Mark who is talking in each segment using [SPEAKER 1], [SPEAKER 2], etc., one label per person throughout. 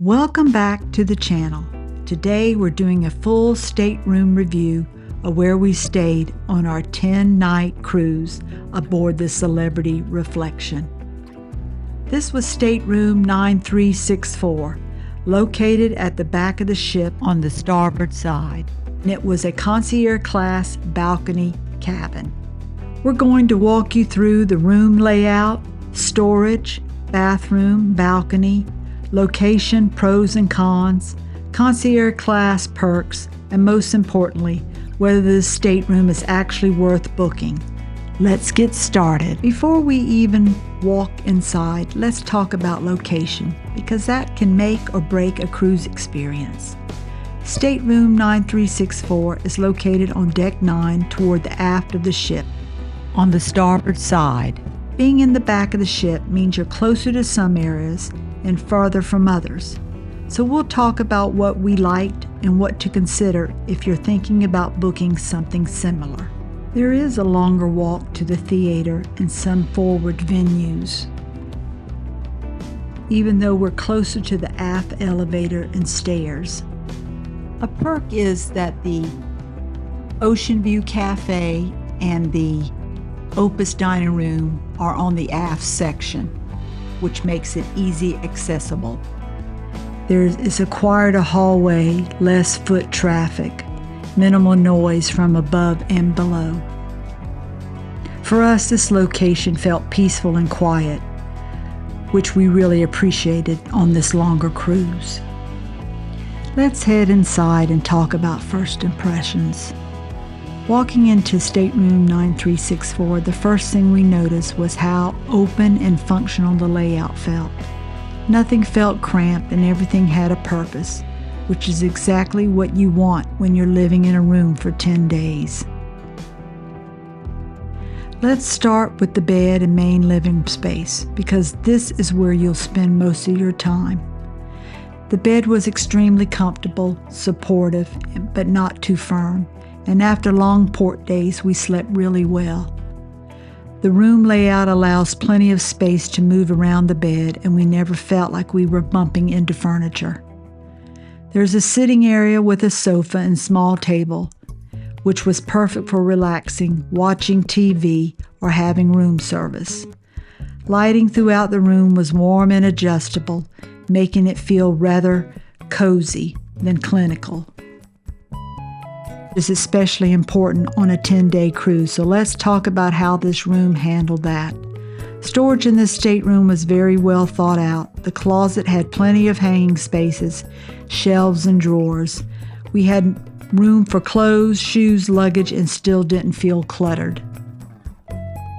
[SPEAKER 1] Welcome back to the channel. Today we're doing a full stateroom review of where we stayed on our 10-night cruise aboard the Celebrity Reflection. This was Stateroom 9364, located at the back of the ship on the starboard side, and it was a Concierge Class balcony cabin. We're going to walk you through the room layout, storage, bathroom, balcony, location, pros and cons, Concierge Class perks, and most importantly, whether this stateroom is actually worth booking. Let's get started. Before we even walk inside, let's talk about location, because that can make or break a cruise experience. Stateroom 9364 is located on Deck 9 toward the aft of the ship, on the starboard side. Being in the back of the ship means you're closer to some areas and farther from others. So we'll talk about what we liked and what to consider if you're thinking about booking something similar. There is a longer walk to the theater and some forward venues, even though we're closer to the aft elevator and stairs. A perk is that the Ocean View Cafe and the Opus Dining Room are on the aft section, which makes it easy accessible. There is a quieter hallway, less foot traffic, minimal noise from above and below. For us, this location felt peaceful and quiet, which we really appreciated on this longer cruise. Let's head inside and talk about first impressions. Walking into Stateroom 9364, the first thing we noticed was how open and functional the layout felt. Nothing felt cramped and everything had a purpose, which is exactly what you want when you're living in a room for 10 days. Let's start with the bed and main living space, because this is where you'll spend most of your time. The bed was extremely comfortable, supportive, but not too firm. And after long port days, we slept really well. The room layout allows plenty of space to move around the bed, and we never felt like we were bumping into furniture. There's a sitting area with a sofa and small table, which was perfect for relaxing, watching TV, or having room service. Lighting throughout the room was warm and adjustable, making it feel rather cozy than clinical. Is especially important on a 10-day cruise, so let's talk about how this room handled that. Storage in this stateroom was very well thought out. The closet had plenty of hanging spaces, shelves, and drawers. We had room for clothes, shoes, luggage, and still didn't feel cluttered.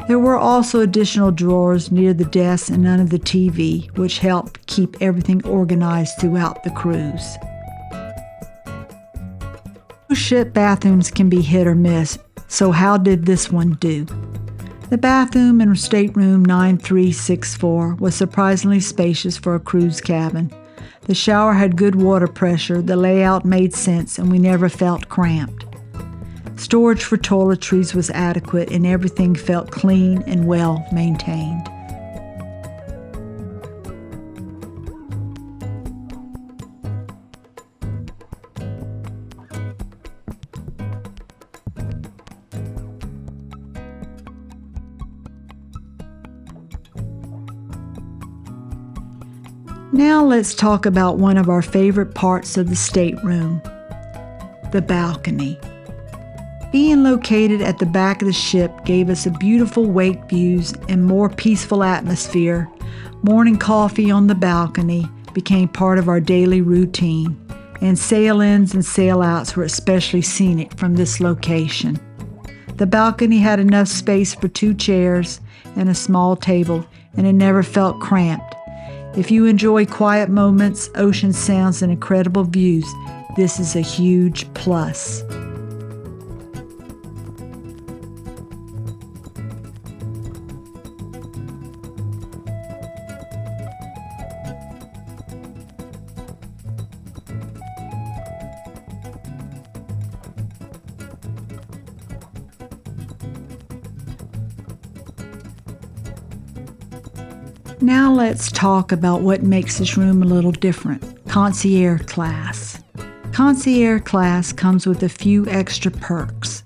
[SPEAKER 1] There were also additional drawers near the desk and under the TV, which helped keep everything organized throughout the cruise. Ship bathrooms can be hit or miss, so how did this one do? The bathroom in Stateroom 9364 was surprisingly spacious for a cruise cabin. The shower had good water pressure, the layout made sense, and we never felt cramped. Storage for toiletries was adequate, and everything felt clean and well maintained. Now let's talk about one of our favorite parts of the stateroom, the balcony. Being located at the back of the ship gave us a beautiful wake views and more peaceful atmosphere. Morning coffee on the balcony became part of our daily routine, and sail-ins and sail-outs were especially scenic from this location. The balcony had enough space for 2 chairs and a small table, and it never felt cramped. If you enjoy quiet moments, ocean sounds, and incredible views, this is a huge plus. Now let's talk about what makes this room a little different. Concierge Class. Concierge Class comes with a few extra perks.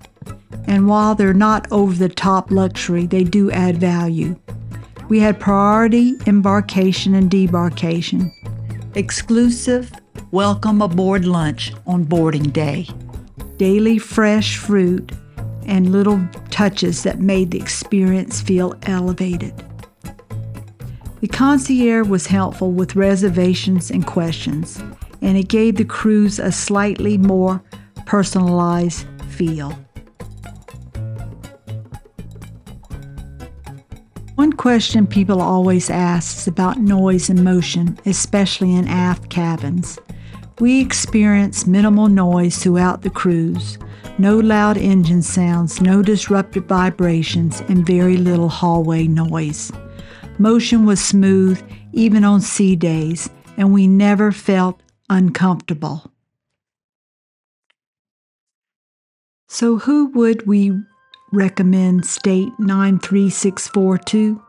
[SPEAKER 1] And while they're not over-the-top luxury, they do add value. We had priority embarkation and debarkation, exclusive welcome aboard lunch on boarding day, daily fresh fruit, and little touches that made the experience feel elevated. The concierge was helpful with reservations and questions, and it gave the cruise a slightly more personalized feel. One question people always ask is about noise and motion, especially in aft cabins. We experienced minimal noise throughout the cruise, no loud engine sounds, no disrupted vibrations, and very little hallway noise. Motion was smooth even on sea days, and we never felt uncomfortable. So who would we recommend State 9364 to?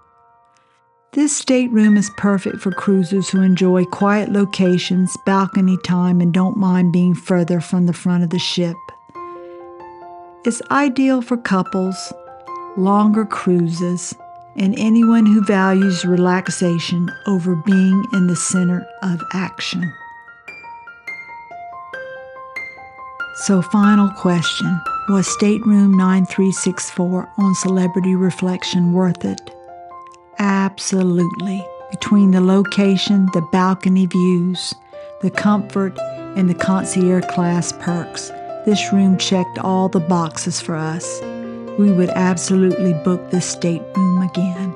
[SPEAKER 1] This stateroom is perfect for cruisers who enjoy quiet locations, balcony time, and don't mind being further from the front of the ship. It's ideal for couples, longer cruises, and anyone who values relaxation over being in the center of action. So, final question. Was Stateroom 9364 on Celebrity Reflection worth it? Absolutely. Between the location, the balcony views, the comfort, and the concierge class perks, this room checked all the boxes for us. We would absolutely book this stateroom again.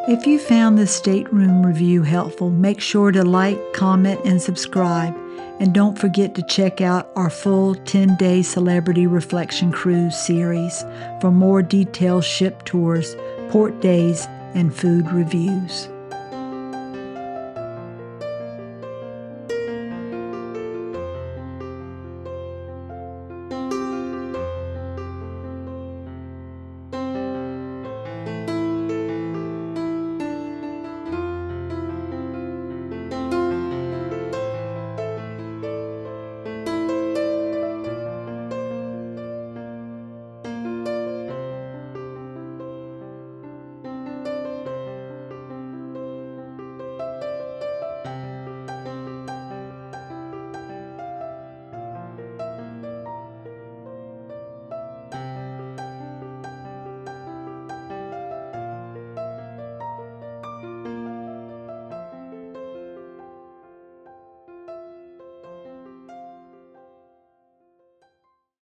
[SPEAKER 1] If you found this stateroom review helpful, make sure to like, comment, and subscribe. And don't forget to check out our full 10-day Celebrity Reflection Cruise series for more detailed ship tours, port days, and food reviews.